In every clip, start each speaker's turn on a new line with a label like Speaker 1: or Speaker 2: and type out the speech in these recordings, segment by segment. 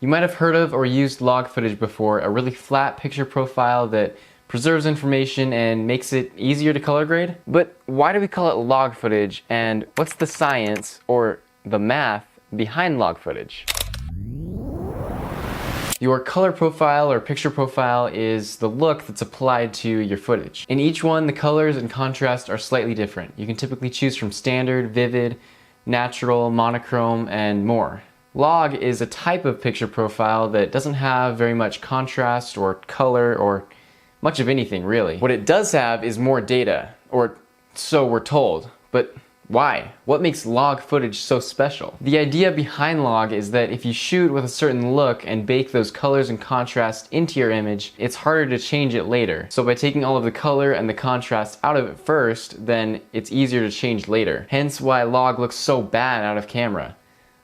Speaker 1: You might have heard of or used log footage before, a really flat picture profile that preserves information and makes it easier to color grade. But why do we call it log footage, and what's the science or the math behind log footage? Your color profile or picture profile is the look that's applied to your footage. In each one, the colors and contrast are slightly different. You can typically choose from standard, vivid, natural, monochrome, and more. Log is a type of picture profile that doesn't have very much contrast or color or much of anything really. What it does have is more data, or so we're told. But why? What makes log footage so special? The idea behind log is that if you shoot with a certain look and bake those colors and contrast into your image, it's harder to change it later. So by taking all of the color and the contrast out of it first, then it's easier to change later. Hence why log looks so bad out of camera.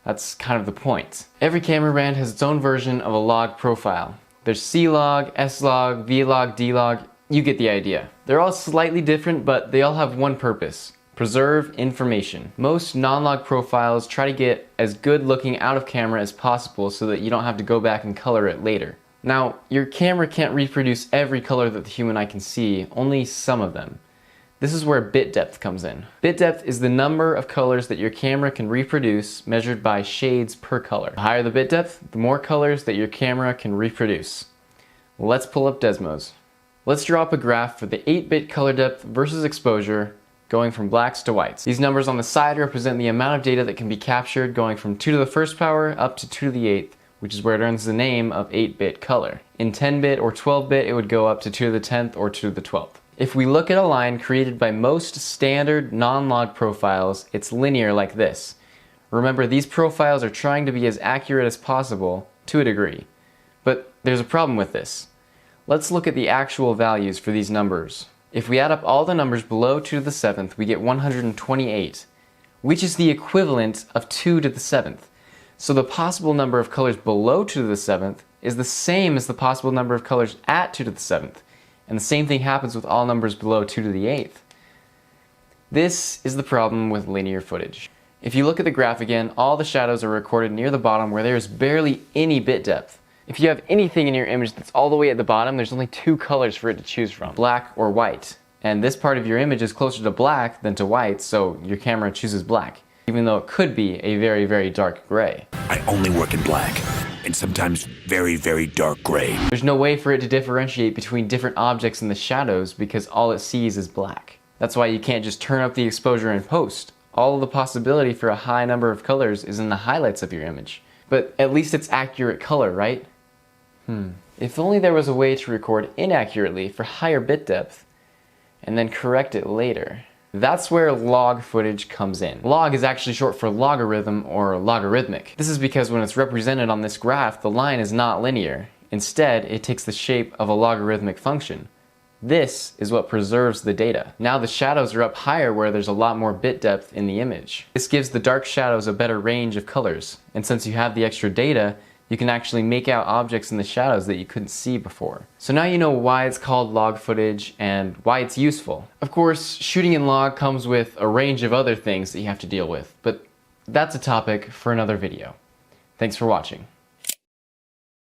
Speaker 1: That's kind of the point. Every camera brand has its own version of a log profile. There's C-Log, S-Log, V-Log, D-Log, you get the idea. They're all slightly different, but they all have one purpose: preserve information. Most non-log profiles try to get as good looking out of camera as possible so that you don't have to go back and color it later. Now, your camera can't reproduce every color that the human eye can see, only some of them. This is where bit depth comes in. Bit depth is the number of colors that your camera can reproduce measured by shades per color. The higher the bit depth, the more colors that your camera can reproduce. Let's pull up Desmos. Let's draw up a graph for the 8-bit color depth versus exposure going from blacks to whites. These numbers on the side represent the amount of data that can be captured going from 2 to the first power up to 2 to the 8th, which is where it earns the name of 8-bit color. In 10-bit or 12-bit, it would go up to 2 to the 10th or 2 to the 12th. If we look at a line created by most standard non-log profiles, it's linear like this. Remember, these profiles are trying to be as accurate as possible, to a degree. But there's a problem with this. Let's look at the actual values for these numbers. If we add up all the numbers below 2 to the 7th, we get 128, which is the equivalent of 2 to the 7th. So the possible number of colors below 2 to the 7th is the same as the possible number of colors at 2 to the 7th. And the same thing happens with all numbers below 2 to the 8th. This is the problem with linear footage. If you look at the graph again, all the shadows are recorded near the bottom where there is barely any bit depth. If you have anything in your image that's all the way at the bottom, there's only 2 colors for it to choose from: black or white. And this part of your image is closer to black than to white, so your camera chooses black, even though it could be a very, very dark gray.
Speaker 2: I only work in black, and sometimes very, very dark gray.
Speaker 1: There's no way for it to differentiate between different objects in the shadows because all it sees is black. That's why you can't just turn up the exposure in post. All of the possibility for a high number of colors is in the highlights of your image. But at least it's accurate color, right? If only there was a way to record inaccurately for higher bit depth and then correct it later. That's where log footage comes in. Log is actually short for logarithm or logarithmic. This is because when it's represented on this graph, the line is not linear. Instead, it takes the shape of a logarithmic function. This is what preserves the data. Now the shadows are up higher where there's a lot more bit depth in the image. This gives the dark shadows a better range of colors. And since you have the extra data, you can actually make out objects in the shadows that you couldn't see before. So now you know why it's called log footage and why it's useful. Of course, shooting in log comes with a range of other things that you have to deal with, but that's a topic for another video. Thanks for watching.